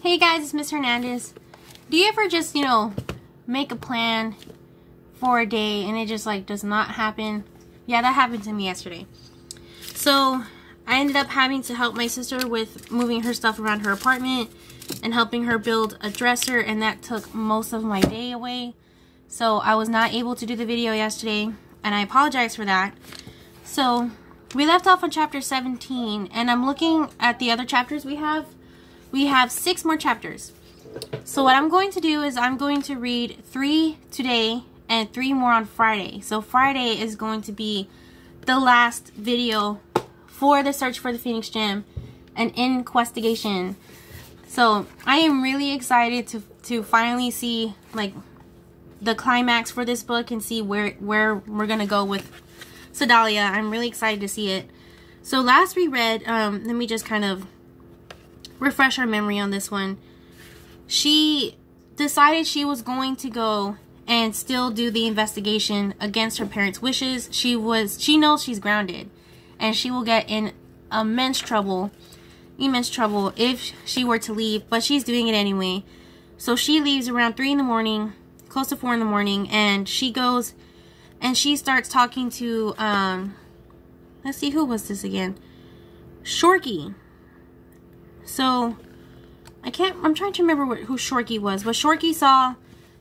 Hey guys, it's Miss Hernandez. Do you ever just, make a plan for a day and it just does not happen? Yeah, that happened to me yesterday. So I ended up having to help my sister with moving her stuff around her apartment and helping her build a dresser, and that took most of my day away. So I was not able to do the video yesterday, and I apologize for that. So we left off on chapter 17, and I'm looking at the other chapters we have. We have 6 more chapters. So what I'm going to do is I'm going to read 3 today and 3 more on Friday. So Friday is going to be the last video for the Search for the Phoenix Gem and in-Questigation. So I am really excited to finally see the climax for this book and see where we're gonna go with Sedalia. I'm really excited to see it. So last we read, let me just kind of refresh our memory on this one. She decided she was going to go and still do the investigation against her parents' wishes. She knows she's grounded and she will get in immense trouble if she were to leave, but she's doing it anyway. So she leaves around 3 in the morning, close to 4 in the morning, and she goes and she starts talking to let's see, who was this again? Shorky. So I'm trying to remember who Shorky was, but Shorky saw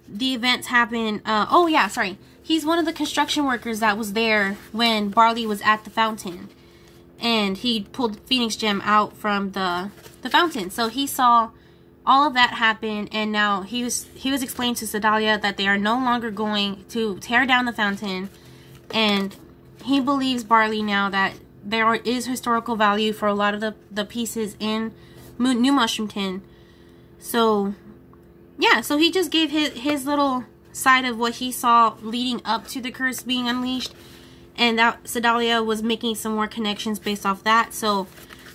the events happen. Oh yeah, sorry. He's one of the construction workers that was there when Barley was at the fountain, and he pulled Phoenix Gem out from the fountain. So he saw all of that happen, and now he was explaining to Sedalia that they are no longer going to tear down the fountain, and he believes Barley now that there is historical value for a lot of the pieces in New Mushroom Tin. So yeah, so he just gave his little side of what he saw leading up to the curse being unleashed, and that Sedalia was making some more connections based off that. So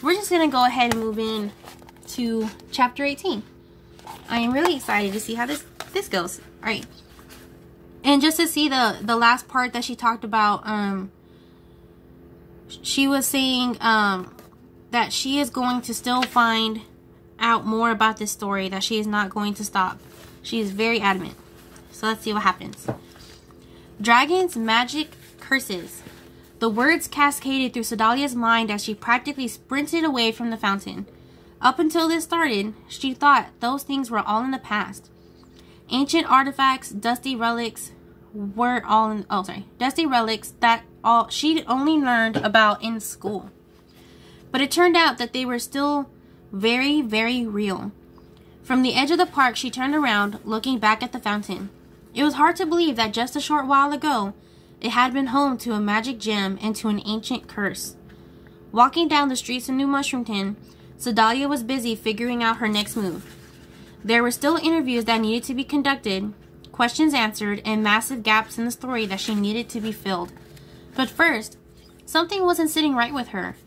we're just gonna go ahead and move in to chapter 18. I am really excited to see how this goes. All right, and just to see the last part that she talked about, she was saying that she is going to still find out more about this story, that she is not going to stop. She is very adamant. So let's see what happens. Dragons, magic, curses. The words cascaded through Sedalia's mind as she practically sprinted away from the fountain. Up until this started, she thought those things were all in the past. Ancient artifacts, dusty relics that she'd only learned about in school. But it turned out that they were still very, very real. From the edge of the park, she turned around, looking back at the fountain. It was hard to believe that just a short while ago, it had been home to a magic gem and to an ancient curse. Walking down the streets of New Mushroom Tin, Sedalia was busy figuring out her next move. There were still interviews that needed to be conducted, questions answered, and massive gaps in the story that she needed to be filled. But first, something wasn't sitting right with her.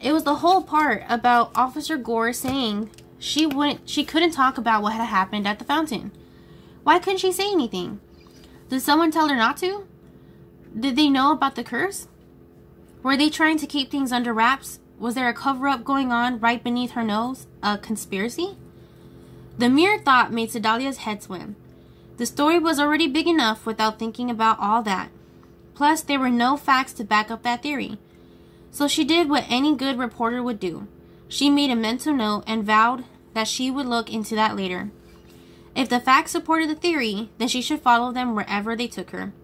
It was the whole part about Officer Gore saying she couldn't talk about what had happened at the fountain. Why couldn't she say anything? Did someone tell her not to? Did they know about the curse? Were they trying to keep things under wraps? Was there a cover-up going on right beneath her nose? A conspiracy? The mere thought made Sedalia's head swim. The story was already big enough without thinking about all that. Plus, there were no facts to back up that theory. So she did what any good reporter would do. She made a mental note and vowed that she would look into that later. If the facts supported the theory, then she should follow them wherever they took her.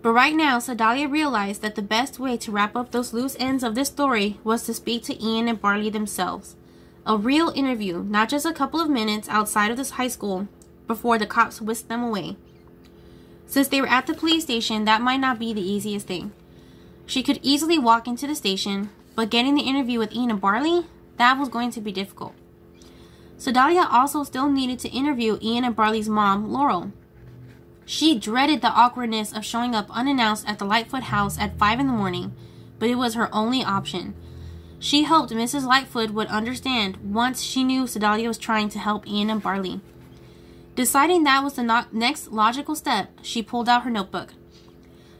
But right now, Sedalia realized that the best way to wrap up those loose ends of this story was to speak to Ian and Barley themselves. A real interview, not just a couple of minutes outside of this high school before the cops whisked them away. Since they were at the police station, that might not be the easiest thing. She could easily walk into the station, but getting the interview with Ian and Barley, that was going to be difficult. Sedalia also still needed to interview Ian and Barley's mom, Laurel. She dreaded the awkwardness of showing up unannounced at the Lightfoot house at 5 in the morning, but it was her only option. She hoped Mrs. Lightfoot would understand once she knew Sedalia was trying to help Ian and Barley. Deciding that was the next logical step, she pulled out her notebook.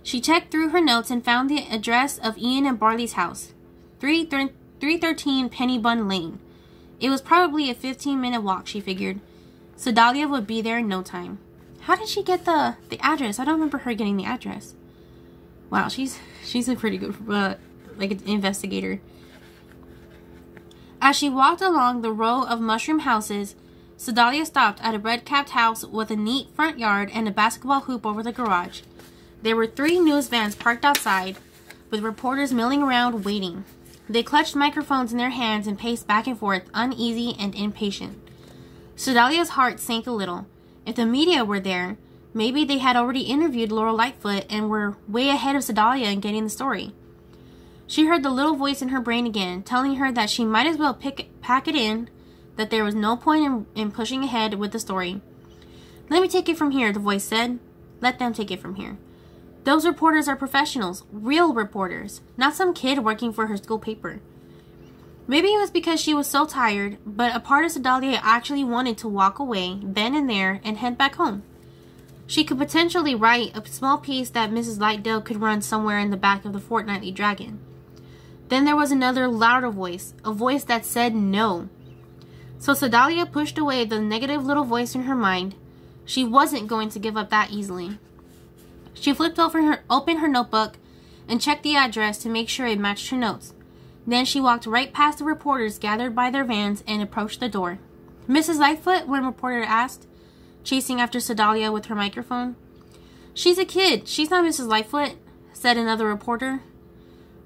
She checked through her notes and found the address of Ian and Barley's house, 313 Penny Bun Lane. It was probably a 15-minute walk, she figured. Sedalia would be there in no time. How did she get the address? I don't remember her getting the address. Wow, she's a pretty good investigator. As she walked along the row of mushroom houses, Sedalia stopped at a red-capped house with a neat front yard and a basketball hoop over the garage. There were 3 news vans parked outside, with reporters milling around waiting. They clutched microphones in their hands and paced back and forth, uneasy and impatient. Sedalia's heart sank a little. If the media were there, maybe they had already interviewed Laurel Lightfoot and were way ahead of Sedalia in getting the story. She heard the little voice in her brain again, telling her that she might as well pack it in, that there was no point in pushing ahead with the story. "Let me take it from here," the voice said. "Let them take it from here. Those reporters are professionals, real reporters, not some kid working for her school paper." Maybe it was because she was so tired, but a part of Sedalia actually wanted to walk away then and there and head back home. She could potentially write a small piece that Mrs. Lightdale could run somewhere in the back of the Fortnightly Dragon. Then there was another louder voice, a voice that said no. So Sedalia pushed away the negative little voice in her mind. She wasn't going to give up that easily. She flipped open her notebook and checked the address to make sure it matched her notes. Then she walked right past the reporters gathered by their vans and approached the door. "Mrs. Lightfoot?" one reporter asked, chasing after Sedalia with her microphone. "She's a kid. She's not Mrs. Lightfoot," said another reporter.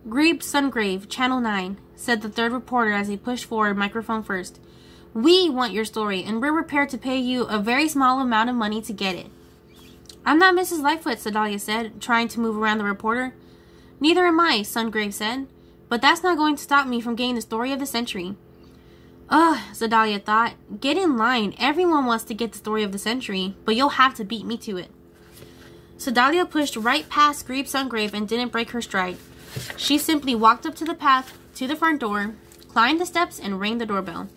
"Grebe Sungrave, Channel 9, said the third reporter as he pushed forward microphone first. "We want your story, and we're prepared to pay you a very small amount of money to get it." "I'm not Mrs. Lightfoot," Sedalia said, trying to move around the reporter. "Neither am I," Sungrave said. "But that's not going to stop me from getting the story of the century." Ugh, Sedalia thought. Get in line. Everyone wants to get the story of the century, but you'll have to beat me to it. Sedalia pushed right past Grebe Sungrave and didn't break her stride. She simply walked up to the path to the front door, climbed the steps, and rang the doorbell.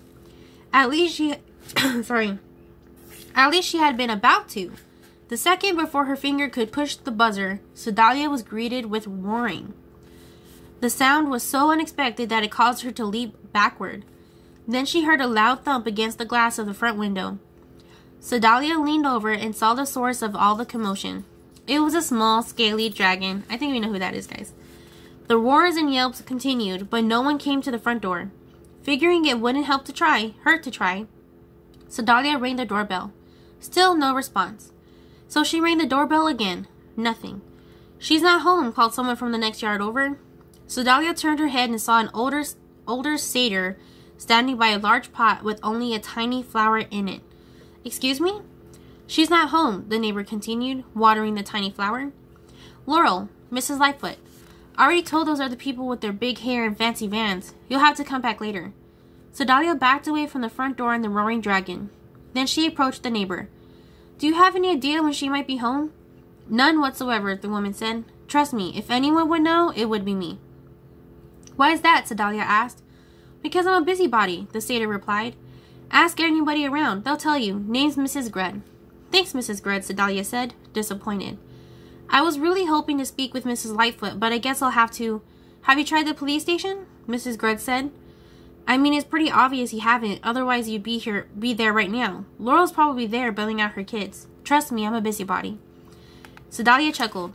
At least she had been about to. The second before her finger could push the buzzer, Sedalia was greeted with roaring. The sound was so unexpected that it caused her to leap backward. Then she heard a loud thump against the glass of the front window. Sedalia leaned over and saw the source of all the commotion. It was a small, scaly dragon. I think we know who that is, guys. The roars and yelps continued, but no one came to the front door. Figuring it wouldn't hurt to try, Sedalia rang the doorbell. Still no response. So she rang the doorbell again. Nothing. "She's not home," called someone from the next yard over. Sedalia turned her head and saw an older satyr standing by a large pot with only a tiny flower in it. "Excuse me?" "She's not home," the neighbor continued, watering the tiny flower. "Laurel, Mrs. Lightfoot. I already told those other people with their big hair and fancy vans. You'll have to come back later." Sedalia backed away from the front door and the roaring dragon. Then she approached the neighbor. "Do you have any idea when she might be home?" "None whatsoever," the woman said. "Trust me, if anyone would know, it would be me." "Why is that?" Sedalia asked. "Because I'm a busybody," the satyr replied. "Ask anybody around. They'll tell you. Name's Mrs. Grud." "Thanks, Mrs. Grud," Sedalia said, disappointed. "I was really hoping to speak with Mrs. Lightfoot, but I guess I'll have to." "Have you tried the police station?" Mrs. Grud said. "I mean, it's pretty obvious you haven't, otherwise you'd be there right now. Laurel's probably there bailing out her kids. Trust me, I'm a busybody." Sedalia chuckled.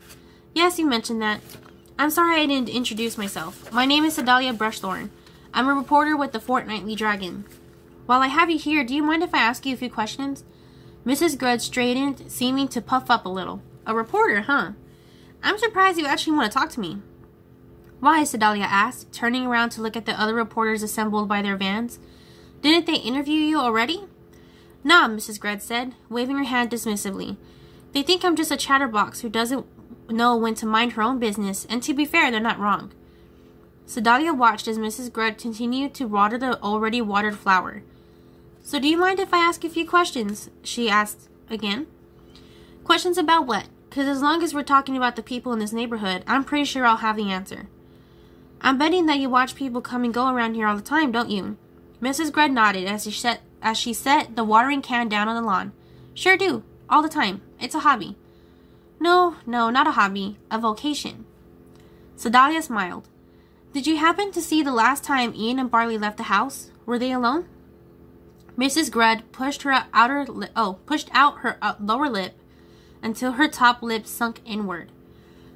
"Yes, you mentioned that. I'm sorry I didn't introduce myself. My name is Sedalia Brushthorn. I'm a reporter with the Fortnightly Dragon. While I have you here, do you mind if I ask you a few questions?" Mrs. Grud straightened, seeming to puff up a little. "A reporter, huh? I'm surprised you actually want to talk to me." "Why?" Sedalia asked, turning around to look at the other reporters assembled by their vans. "Didn't they interview you already?" "Nah," Mrs. Grud said, waving her hand dismissively. "They think I'm just a chatterbox who doesn't know when to mind her own business, and to be fair, they're not wrong." Sedalia watched as Mrs. Grud continued to water the already watered flower. "So do you mind if I ask a few questions?" she asked again. "Questions about what? Because as long as we're talking about the people in this neighborhood, I'm pretty sure I'll have the answer." "I'm betting that you watch people come and go around here all the time, don't you?" Mrs. Grud nodded as she set the watering can down on the lawn. "Sure do. All the time. It's a hobby." No, not a hobby. A vocation." Sedalia smiled. "Did you happen to see the last time Ian and Barley left the house? Were they alone?" Mrs. Grudd pushed out her lower lip until her top lip sunk inward.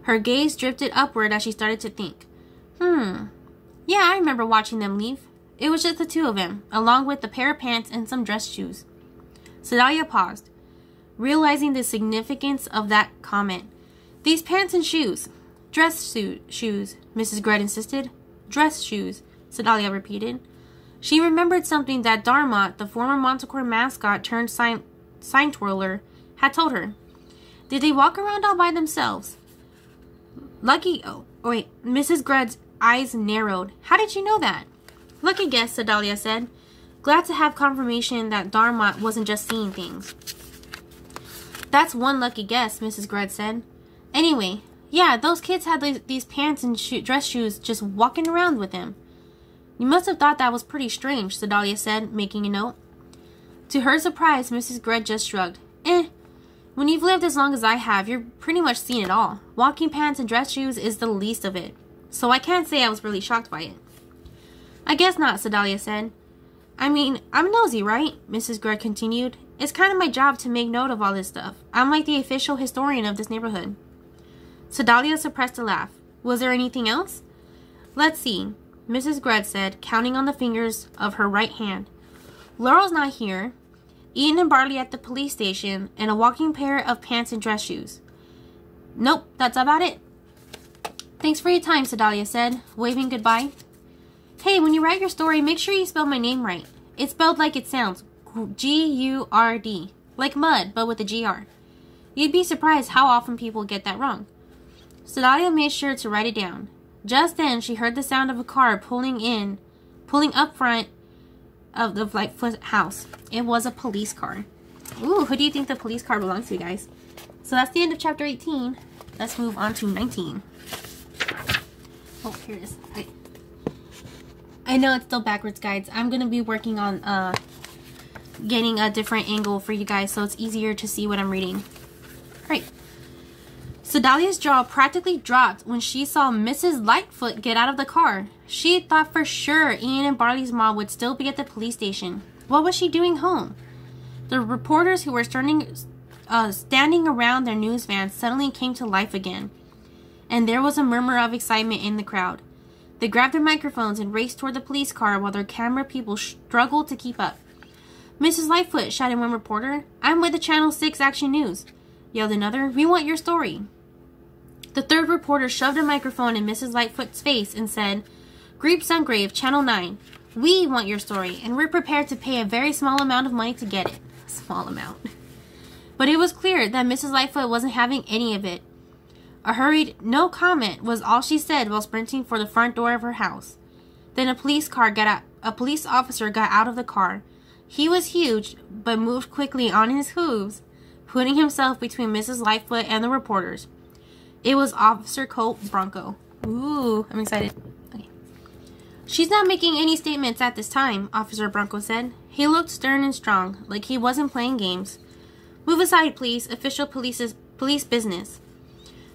Her gaze drifted upward as she started to think. Yeah, I remember watching them leave. It was just the two of them, along with a pair of pants and some dress shoes. Sedalia paused, realizing the significance of that comment. These pants and shoes. Shoes, Mrs. Grudd insisted. Dress shoes, Sedalia repeated. She remembered something that Darmot, the former Montecore mascot turned sign twirler, had told her. Did they walk around all by themselves? Mrs. Grudd's eyes narrowed. How did you know that? Lucky guess, Sedalia said, glad to have confirmation that Darmot wasn't just seeing things. That's one lucky guess, Mrs. Grudd said. Anyway, yeah, those kids had these pants and dress shoes just walking around with them. You must have thought that was pretty strange, Sedalia said, making a note. To her surprise, Mrs. Grudd just shrugged. When you've lived as long as I have, you've pretty much seen it all. Walking pants and dress shoes is the least of it. So I can't say I was really shocked by it. I guess not, Sedalia said. I mean, I'm nosy, right? Mrs. Grudd continued. It's kind of my job to make note of all this stuff. I'm like the official historian of this neighborhood. Sedalia suppressed a laugh. Was there anything else? Let's see, Mrs. Grudd said, counting on the fingers of her right hand. Laurel's not here. Ian and Barley at the police station, and a walking pair of pants and dress shoes. Nope, that's about it. Thanks for your time, Sedalia said, waving goodbye. Hey, when you write your story, make sure you spell my name right. It's spelled like it sounds. G-U-R-D. Like mud, but with a G-R. You'd be surprised how often people get that wrong. Sedalia made sure to write it down. Just then, she heard the sound of a car pulling up front of the Lightfoot house. It was a police car. Ooh, who do you think the police car belongs to, guys? So that's the end of chapter 18. Let's move on to 19. Oh, here it is. I know it's still backwards, guys. I'm going to be working on getting a different angle for you guys so it's easier to see what I'm reading. Alright. Sedalia's jaw practically dropped when she saw Mrs. Lightfoot get out of the car. She thought for sure Ian and Barley's mom would still be at the police station. What was she doing home? The reporters who were standing around their news van suddenly came to life again, and there was a murmur of excitement in the crowd. They grabbed their microphones and raced toward the police car while their camera people struggled to keep up. Mrs. Lightfoot, shouted one reporter. I'm with the Channel 6 Action News, yelled another. We want your story. The third reporter shoved a microphone in Mrs. Lightfoot's face and said, Grebe Sungrave, Channel 9. We want your story, and we're prepared to pay a very small amount of money to get it. Small amount. But it was clear that Mrs. Lightfoot wasn't having any of it. A hurried no comment was all she said while sprinting for the front door of her house. Then a police officer got out of the car. He was huge, but moved quickly on his hooves, putting himself between Mrs. Lightfoot and the reporters. It was Officer Colt Bronco. Ooh, I'm excited. Okay. She's not making any statements at this time, Officer Bronco said. He looked stern and strong, like he wasn't playing games. Move aside, please. Official police business.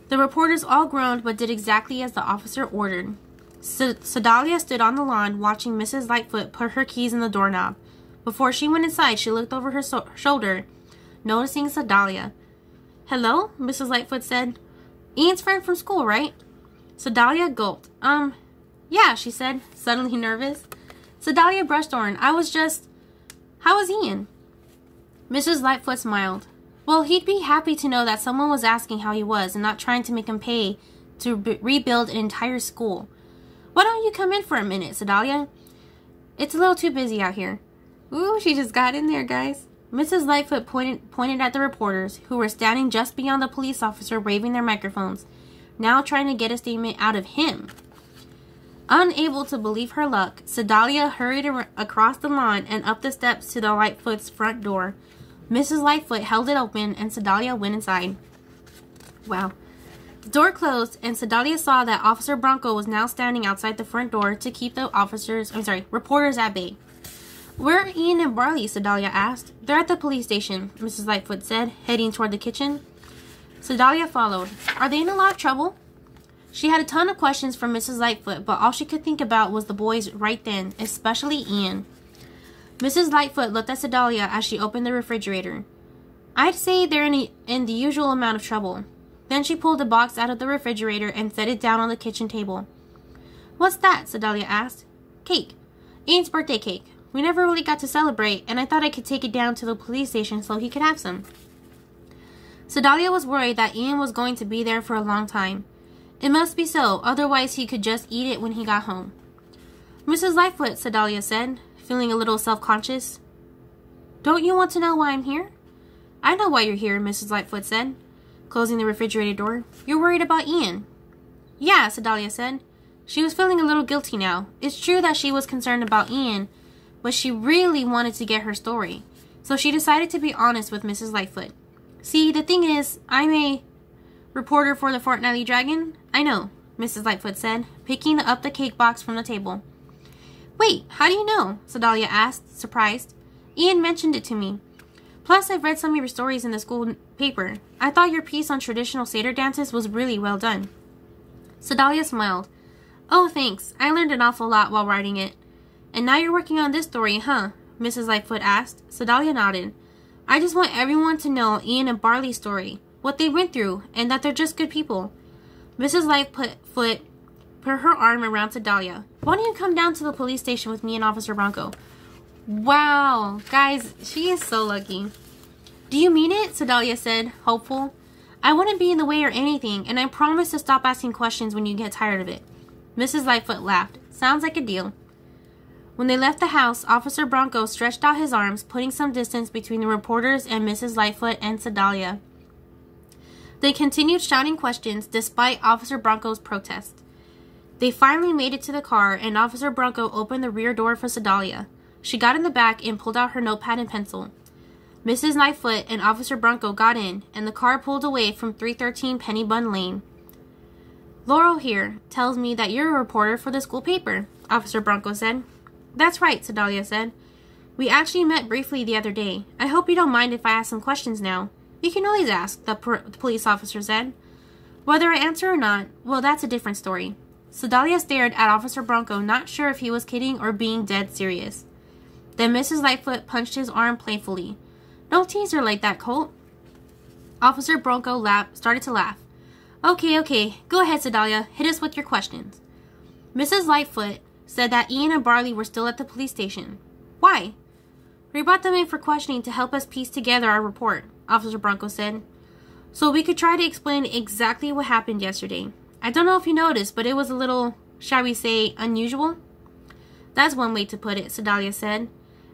The reporters all groaned but did exactly as the officer ordered. Sedalia stood on the lawn watching Mrs. Lightfoot put her keys in the doorknob. Before she went inside, she looked over her shoulder, noticing Sedalia. Hello, Mrs. Lightfoot said. Ian's friend from school, right? Sedalia gulped. Yeah, she said, suddenly nervous. Sedalia brushed on. How was Ian? Mrs. Lightfoot smiled. Well, he'd be happy to know that someone was asking how he was and not trying to make him pay to rebuild an entire school. Why don't you come in for a minute, Sedalia? It's a little too busy out here. Ooh, she just got in there, guys. Mrs. Lightfoot pointed at the reporters, who were standing just beyond the police officer waving their microphones, now trying to get a statement out of him. Unable to believe her luck, Sedalia hurried across the lawn and up the steps to the Lightfoot's front door. Mrs. Lightfoot held it open, and Sedalia went inside. Wow. The door closed, and Sedalia saw that Officer Bronco was now standing outside the front door to keep the reporters at bay. Where are Ian and Barley? Sedalia asked. They're at the police station, Mrs. Lightfoot said, heading toward the kitchen. Sedalia followed. Are they in a lot of trouble? She had a ton of questions for Mrs. Lightfoot, but all she could think about was the boys right then, especially Ian. Mrs. Lightfoot looked at Sedalia as she opened the refrigerator. I'd say they're in the usual amount of trouble. Then she pulled a box out of the refrigerator and set it down on the kitchen table. What's that? Sedalia asked. Cake. Ian's birthday cake. We never really got to celebrate, and I thought I could take it down to the police station so he could have some. Sedalia was worried that Ian was going to be there for a long time. It must be so, otherwise he could just eat it when he got home. Mrs. Lightfoot, Sedalia said, feeling a little self-conscious. Don't you want to know why I'm here? I know why you're here, Mrs. Lightfoot said, closing the refrigerator door. You're worried about Ian. Yeah, Sedalia said. She was feeling a little guilty now. It's true that she was concerned about Ian, but she really wanted to get her story. So she decided to be honest with Mrs. Lightfoot. See, the thing is, I'm a reporter for the Fortnightly Dragon. I know, Mrs. Lightfoot said, picking up the cake box from the table. Wait, how do you know? Sedalia asked, surprised. Ian mentioned it to me. Plus, I've read some of your stories in the school paper. I thought your piece on traditional satyr dances was really well done. Sedalia smiled. Oh, thanks. I learned an awful lot while writing it. And now you're working on this story, huh? Mrs. Lightfoot asked. Sedalia nodded. I just want everyone to know Ian and Barley's story, what they went through, and that they're just good people. Mrs. Lightfoot put her arm around Sedalia. Why don't you come down to the police station with me and Officer Bronco? Wow, guys, she is so lucky. Do you mean it? Sedalia said, hopeful. I wouldn't be in the way or anything, and I promise to stop asking questions when you get tired of it. Mrs. Lightfoot laughed. Sounds like a deal. When they left the house, Officer Bronco stretched out his arms, putting some distance between the reporters and Mrs. Lightfoot and Sedalia. They continued shouting questions despite Officer Bronco's protest. They finally made it to the car, and Officer Bronco opened the rear door for Sedalia. She got in the back and pulled out her notepad and pencil. Mrs. Lightfoot and Officer Bronco got in, and the car pulled away from 313 Pennybun Lane. Laurel here tells me that you're a reporter for the school paper, Officer Bronco said. That's right, Sedalia said. We actually met briefly the other day. I hope you don't mind if I ask some questions now. You can always ask, the police officer said. Whether I answer or not, well, that's a different story. Sedalia stared at Officer Bronco, not sure if he was kidding or being dead serious. Then Mrs. Lightfoot punched his arm playfully. Don't tease her like that, Colt. Officer Bronco started to laugh. Okay. Go ahead, Sedalia. Hit us with your questions. Mrs. Lightfoot said that Ian and Barley were still at the police station. Why? We brought them in for questioning to help us piece together our report, Officer Bronco said. So we could try to explain exactly what happened yesterday. I don't know if you noticed, but it was a little, shall we say, unusual? That's one way to put it, Sedalia said.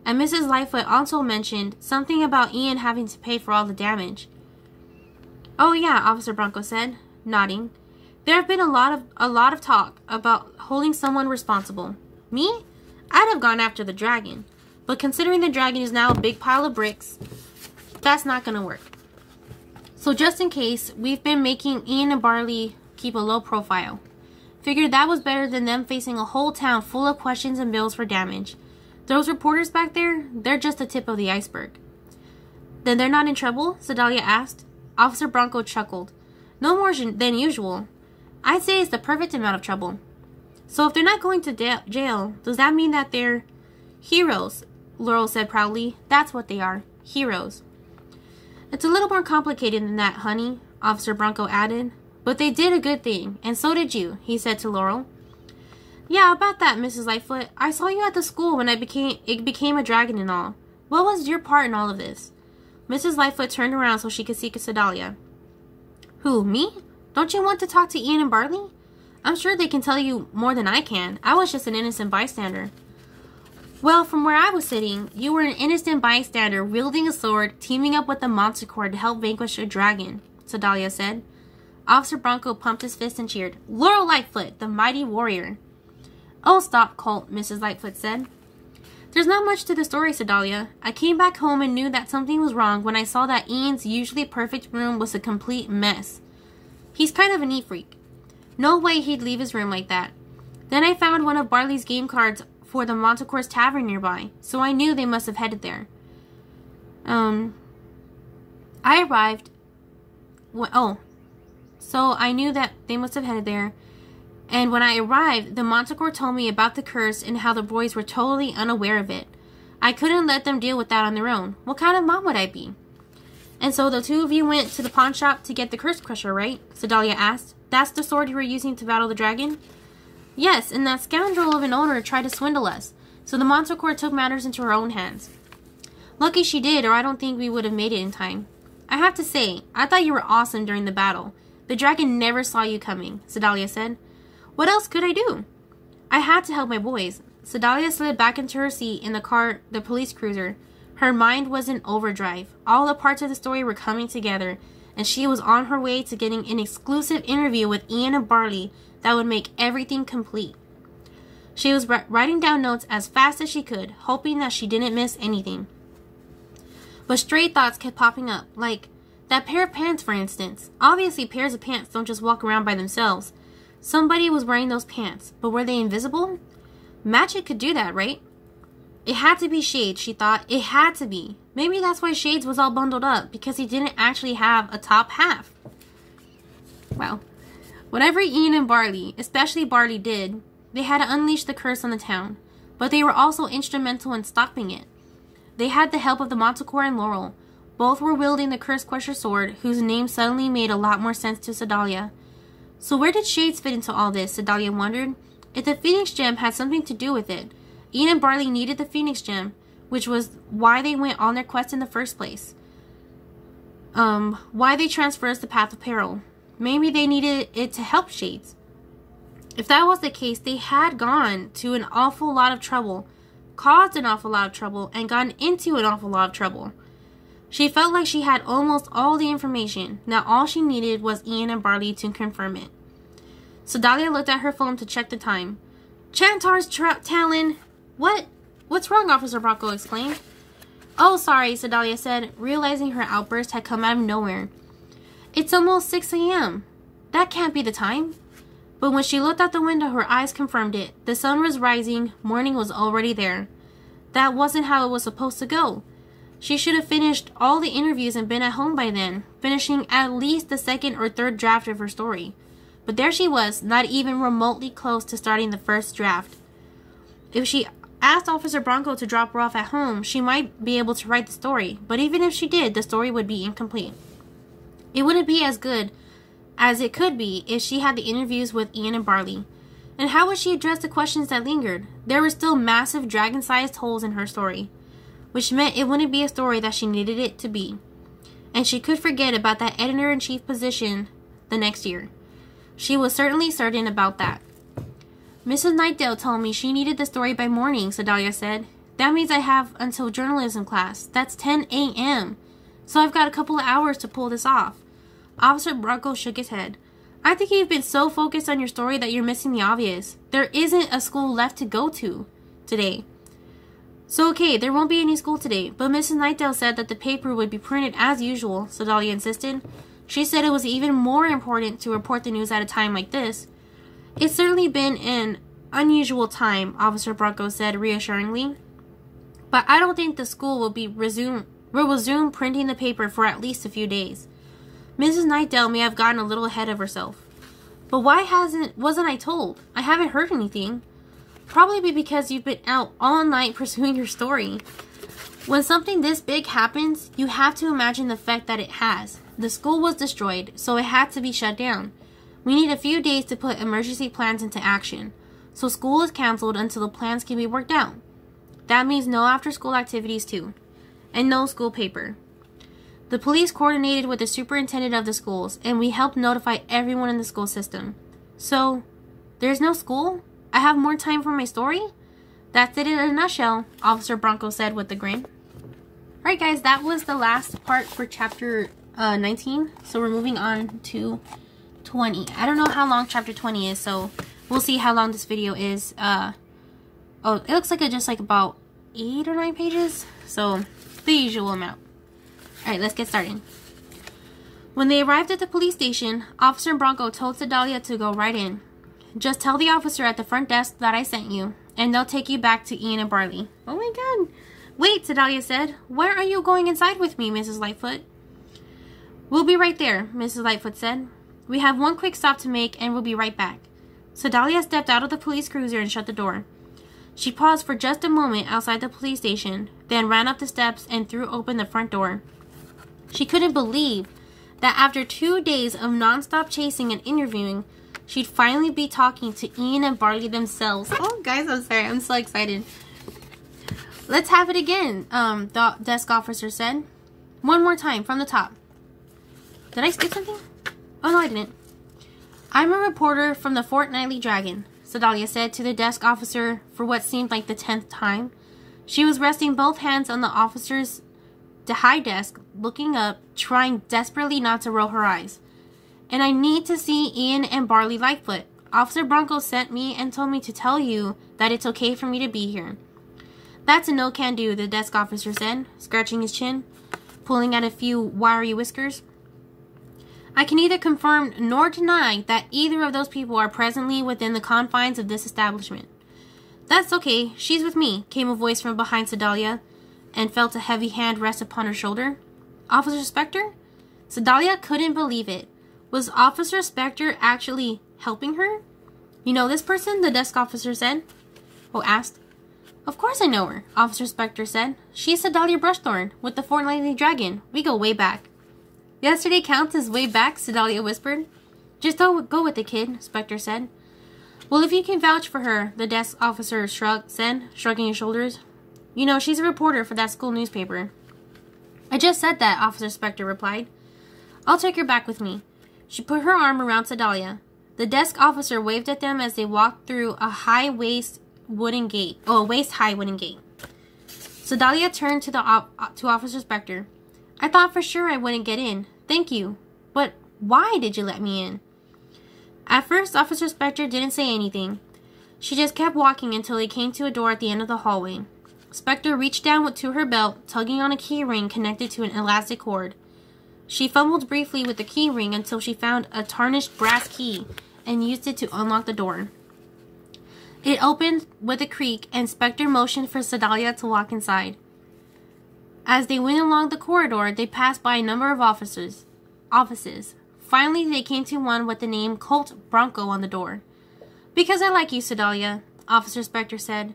And Mrs. Lightfoot also mentioned something about Ian having to pay for all the damage. Oh yeah, Officer Bronco said, nodding. There have been a lot of talk about holding someone responsible. Me? I'd have gone after the dragon. But considering the dragon is now a big pile of bricks, that's not going to work. So just in case, we've been making Ian and Barley keep a low profile. Figured that was better than them facing a whole town full of questions and bills for damage. Those reporters back there, they're just the tip of the iceberg. Then they're not in trouble? Sedalia asked. Officer Bronco chuckled. No more than usual. I'd say it's the perfect amount of trouble. So if they're not going to jail, does that mean that they're heroes? Laurel said proudly. That's what they are. Heroes. It's a little more complicated than that, honey, Officer Bronco added. But they did a good thing, and so did you, he said to Laurel. Yeah, about that, Mrs. Lightfoot. I saw you at the school when it became a dragon and all. What was your part in all of this? Mrs. Lightfoot turned around so she could see Sedalia. Who, me? Don't you want to talk to Ian and Barley? I'm sure they can tell you more than I can. I was just an innocent bystander. Well, from where I was sitting, you were an innocent bystander wielding a sword, teaming up with the Manticore to help vanquish a dragon, Sedalia said. Officer Bronco pumped his fist and cheered. Laurel Lightfoot, the mighty warrior. Oh, stop, Colt, Mrs. Lightfoot said. There's not much to the story, Sedalia. I came back home and knew that something was wrong when I saw that Ian's usually perfect room was a complete mess. He's kind of a neat freak. No way he'd leave his room like that. Then I found one of Barley's game cards for the Manticore's tavern nearby, so I knew they must have headed there. I arrived... So I knew that they must have headed there. And when I arrived, the Manticore told me about the curse and how the boys were totally unaware of it. I couldn't let them deal with that on their own. What kind of mom would I be? And so the two of you went to the pawn shop to get the Curse Crusher, right? Sedalia asked. That's the sword you were using to battle the dragon? Yes, and that scoundrel of an owner tried to swindle us. So the Manticore took matters into her own hands. Lucky she did, or I don't think we would have made it in time. I have to say, I thought you were awesome during the battle. The dragon never saw you coming, Sedalia said. What else could I do? I had to help my boys. Sedalia slid back into her seat in the police cruiser. Her mind was in overdrive. All the parts of the story were coming together, and she was on her way to getting an exclusive interview with Ian and Barley that would make everything complete. She was writing down notes as fast as she could, hoping that she didn't miss anything. But stray thoughts kept popping up, like that pair of pants, for instance. Obviously, pairs of pants don't just walk around by themselves. Somebody was wearing those pants, but were they invisible? Magic could do that, right? It had to be Shades, she thought. It had to be. Maybe that's why Shades was all bundled up, because he didn't actually have a top half. Well, whatever Ian and Barley, especially Barley, did, they had to unleash the curse on the town, but they were also instrumental in stopping it. They had the help of the Manticore and Laurel. Both were wielding the Curse Crusher sword, whose name suddenly made a lot more sense to Sedalia. So where did Shades fit into all this, Sedalia wondered. If the Phoenix Gem had something to do with it, Ian and Barley needed the Phoenix Gem, which was why they went on their quest in the first place. Why they traversed the path of peril. Maybe they needed it to help Shades. If that was the case, they had gone to an awful lot of trouble, caused an awful lot of trouble, and gotten into an awful lot of trouble. She felt like she had almost all the information. Now all she needed was Ian and Barley to confirm it. Sedalia looked at her phone to check the time. Chantar's Talon! What's wrong? Officer Bronco exclaimed. Oh, sorry, Sedalia said, realizing her outburst had come out of nowhere. It's almost 6 a.m. That can't be the time. But when she looked out the window, her eyes confirmed it. The sun was rising. Morning was already there. That wasn't how it was supposed to go. She should have finished all the interviews and been at home by then, finishing at least the second or third draft of her story. But there she was, not even remotely close to starting the first draft. If she asked Officer Bronco to drop her off at home, she might be able to write the story. But even if she did, the story would be incomplete. It wouldn't be as good as it could be if she had the interviews with Ian and Barley. And how would she address the questions that lingered? There were still massive dragon-sized holes in her story, which meant it wouldn't be a story that she needed it to be. And she could forget about that editor-in-chief position the next year. She was certainly certain about that. Mrs. Nightdale told me she needed the story by morning, Sedalia said. That means I have until journalism class. That's 10 a.m. So I've got a couple of hours to pull this off. Officer Bronco shook his head. I think you've been so focused on your story that you're missing the obvious. There isn't a school left to go to today. So okay, there won't be any school today, but Mrs. Nightdale said that the paper would be printed as usual, Sedalia insisted. She said it was even more important to report the news at a time like this. It's certainly been an unusual time, Officer Bronco said reassuringly. But I don't think the school will resume printing the paper for at least a few days. Mrs. Nightdale may have gotten a little ahead of herself. But why wasn't I told? I haven't heard anything. Probably because you've been out all night pursuing your story. When something this big happens, you have to imagine the effect that it has. The school was destroyed, so it had to be shut down. We need a few days to put emergency plans into action. So school is canceled until the plans can be worked out. That means no after-school activities too. And no school paper. The police coordinated with the superintendent of the schools, and we helped notify everyone in the school system. So, there's no school? I have more time for my story? That's it in a nutshell, Officer Bronco said with a grin. Alright guys, that was the last part for chapter 19. So we're moving on to 20. I don't know how long chapter 20 is, so we'll see how long this video is. Oh, it looks like it's just like about 8 or 9 pages. So, the usual amount. Alright, let's get started. When they arrived at the police station, Officer Bronco told Sedalia to go right in. Just tell the officer at the front desk that I sent you, and they'll take you back to Ian and Barley. Oh my god. Wait, Sedalia said. Where are you going inside with me, Mrs. Lightfoot? We'll be right there, Mrs. Lightfoot said. We have one quick stop to make, and we'll be right back. Sedalia stepped out of the police cruiser and shut the door. She paused for just a moment outside the police station, then ran up the steps and threw open the front door. She couldn't believe that after 2 days of nonstop chasing and interviewing, she'd finally be talking to Ian and Barley themselves. Oh, guys, I'm sorry. I'm so excited. Let's have it again, the desk officer said. One more time, from the top. Did I skip something? Oh, no, I didn't. I'm a reporter from the Fortnightly Dragon, Sedalia said to the desk officer for what seemed like the 10th time. She was resting both hands on the officer's high desk, looking up, trying desperately not to roll her eyes. And I need to see Ian and Barley Lightfoot. Officer Bronco sent me and told me to tell you that it's okay for me to be here. That's a no-can-do, the desk officer said, scratching his chin, pulling at a few wiry whiskers. I can neither confirm nor deny that either of those people are presently within the confines of this establishment. That's okay, she's with me, came a voice from behind Sedalia, and felt a heavy hand rest upon her shoulder. Officer Spector? Sedalia couldn't believe it. Was Officer Spector actually helping her? You know this person? The desk officer said. Oh, asked. Of course I know her, Officer Spector said. She's Sedalia Brushthorn, with the Fortnightly Dragon. We go way back. Yesterday counts as way back, Sedalia whispered. Just don't go with it, kid, Spector said. Well, if you can vouch for her, the desk officer said, shrugging his shoulders. You know, she's a reporter for that school newspaper. I just said that, Officer Spector replied. I'll take her back with me. She put her arm around Sedalia. The desk officer waved at them as they walked through a waist-high wooden gate. Sedalia turned to Officer Spector. I thought for sure I wouldn't get in. Thank you. But why did you let me in? At first, Officer Spector didn't say anything. She just kept walking until they came to a door at the end of the hallway. Spector reached down to her belt, tugging on a key ring connected to an elastic cord. She fumbled briefly with the key ring until she found a tarnished brass key and used it to unlock the door. It opened with a creak, and Spector motioned for Sedalia to walk inside. As they went along the corridor, they passed by a number of offices. Finally, they came to one with the name Colt Bronco on the door. Because I like you, Sedalia, Officer Spector said.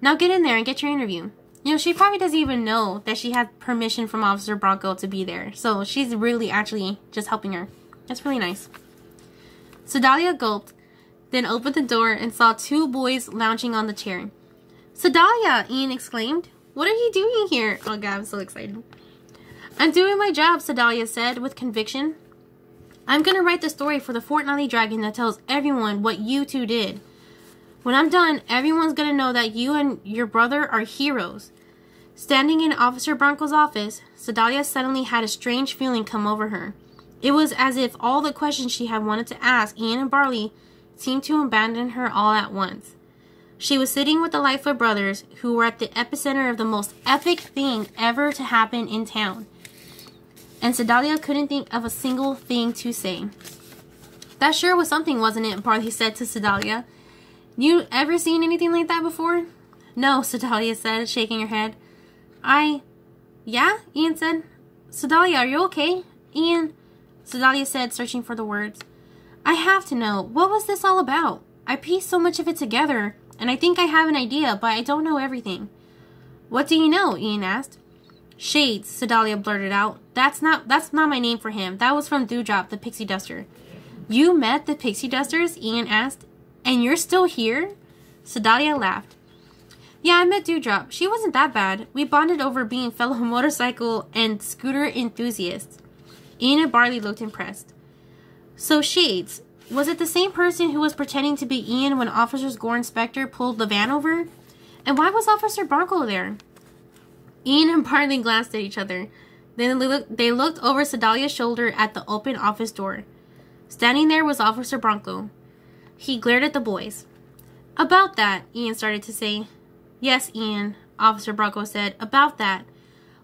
Now get in there and get your interview. You know, she probably doesn't even know that she had permission from Officer Bronco to be there. So she's really actually just helping her. That's really nice. Sedalia gulped, then opened the door and saw 2 boys lounging on the chair. Sedalia, Ian exclaimed. What are you doing here? Oh God, I'm so excited. I'm doing my job, Sedalia said with conviction. I'm gonna write the story for the Fortnightly Dragon that tells everyone what you two did. When I'm done, everyone's gonna know that you and your brother are heroes. Standing in Officer Bronco's office, Sedalia suddenly had a strange feeling come over her. It was as if all the questions she had wanted to ask Ian and Barley seemed to abandon her all at once. She was sitting with the Lightfoot brothers, who were at the epicenter of the most epic thing ever to happen in town. And Sedalia couldn't think of a single thing to say. That sure was something, wasn't it? Barley said to Sedalia. You ever seen anything like that before? No, Sedalia said, shaking her head. Yeah? Ian said. Sedalia, are you okay? Ian, Sedalia said, searching for the words. I have to know. What was this all about? I pieced so much of it together, and I think I have an idea, but I don't know everything. What do you know? Ian asked. Shades, Sedalia blurted out. That's not my name for him. That was from Dewdrop, the pixie duster. You met the pixie dusters? Ian asked. And you're still here? Sedalia laughed. Yeah, I met Dewdrop. She wasn't that bad. We bonded over being fellow motorcycle and scooter enthusiasts. Ian and Barley looked impressed. So, Shades, was it the same person who was pretending to be Ian when Officers Gore and Spector pulled the van over? And why was Officer Bronco there? Ian and Barley glanced at each other. Then they looked over Sedalia's shoulder at the open office door. Standing there was Officer Bronco. He glared at the boys. About that, Ian started to say. Yes, Ian, Officer Bronco said. About that.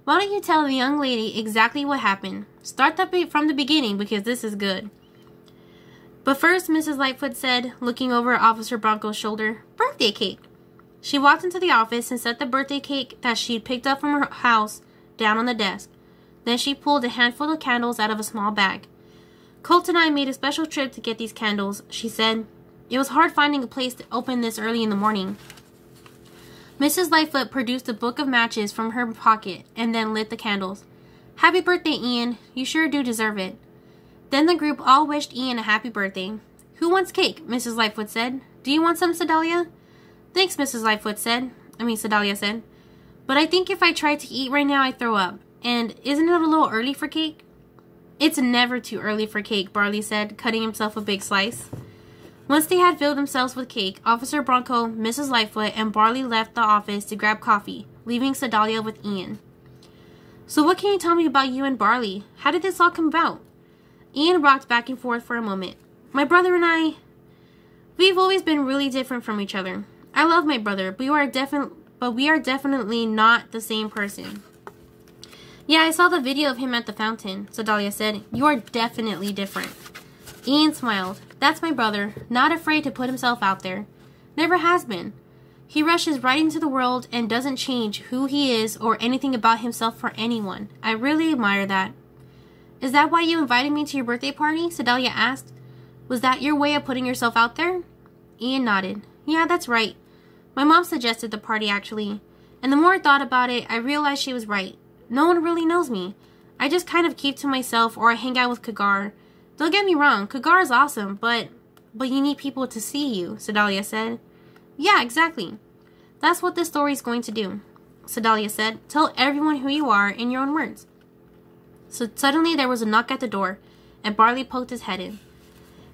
Why don't you tell the young lady exactly what happened? Start from the beginning, because this is good. But first, Mrs. Lightfoot said, looking over Officer Bronco's shoulder, birthday cake. She walked into the office and set the birthday cake that she'd picked up from her house down on the desk. Then she pulled a handful of candles out of a small bag. Colt and I made a special trip to get these candles, she said. It was hard finding a place to open this early in the morning. Mrs. Lightfoot produced a book of matches from her pocket and then lit the candles. "Happy birthday, Ian. You sure do deserve it." Then the group all wished Ian a happy birthday. "Who wants cake?" Mrs. Lightfoot said. "Do you want some, Sedalia?" "Thanks," Mrs. Lightfoot said. Sedalia said. "But I think if I tried to eat right now, I'd throw up. And isn't it a little early for cake?" "It's never too early for cake," Barley said, cutting himself a big slice. Once they had filled themselves with cake, Officer Bronco, Mrs. Lightfoot, and Barley left the office to grab coffee, leaving Sedalia with Ian. "So what can you tell me about you and Barley? How did this all come about?" Ian rocked back and forth for a moment. "My brother and I, we've always been really different from each other. I love my brother, but we are definitely not the same person." "Yeah, I saw the video of him at the fountain," Sedalia said. "You are definitely different." Ian smiled. "That's my brother, not afraid to put himself out there. Never has been. He rushes right into the world and doesn't change who he is or anything about himself for anyone. I really admire that." "Is that why you invited me to your birthday party?" Sedalia asked. "Was that your way of putting yourself out there?" Ian nodded. "Yeah, that's right. My mom suggested the party, actually. And the more I thought about it, I realized she was right. No one really knows me. I just kind of keep to myself or I hang out with Kagar. Don't get me wrong, Kagar is awesome, but you need people to see you," Sedalia said. "Yeah, exactly. That's what this story is going to do," Sedalia said. "Tell everyone who you are in your own words." So suddenly there was a knock at the door, and Barley poked his head in.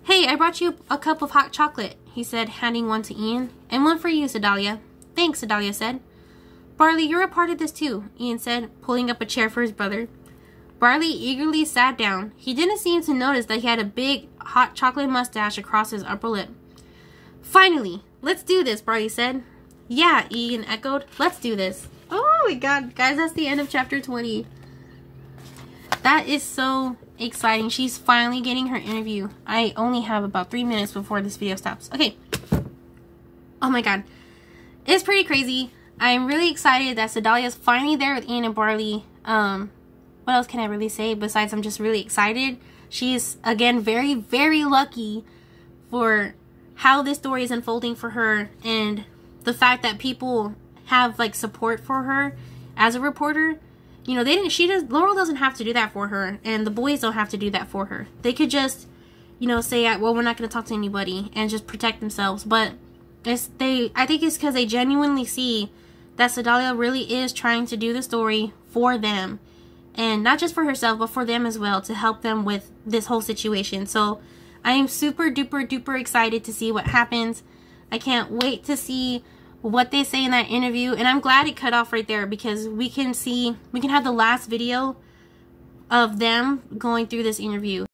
"Hey, I brought you a cup of hot chocolate," he said, handing one to Ian. "And one for you, Sedalia." "Thanks," Sedalia said. "Barley, you're a part of this too," Ian said, pulling up a chair for his brother. Barley eagerly sat down. He didn't seem to notice that he had a big hot chocolate mustache across his upper lip. "Finally, let's do this," Barley said. "Yeah," Ian echoed. "Let's do this." Oh my god, guys, that's the end of chapter 20. That is so exciting. She's finally getting her interview. I only have about 3 minutes before this video stops. Okay. Oh my god. It's pretty crazy. I'm really excited that Sedalia's finally there with Ian and Barley. What else can I really say besides I'm just really excited? She's, again, very, very lucky for how this story is unfolding for her and the fact that people have, like, support for her as a reporter. You know, Laurel doesn't have to do that for her, and the boys don't have to do that for her. They could just, you know, say, well, we're not going to talk to anybody and just protect themselves. But I think it's because they genuinely see that Sedalia really is trying to do the story for them. And not just for herself, but for them as well, to help them with this whole situation. So I am super duper duper excited to see what happens. I can't wait to see what they say in that interview. And I'm glad it cut off right there because we can have the last video of them going through this interview.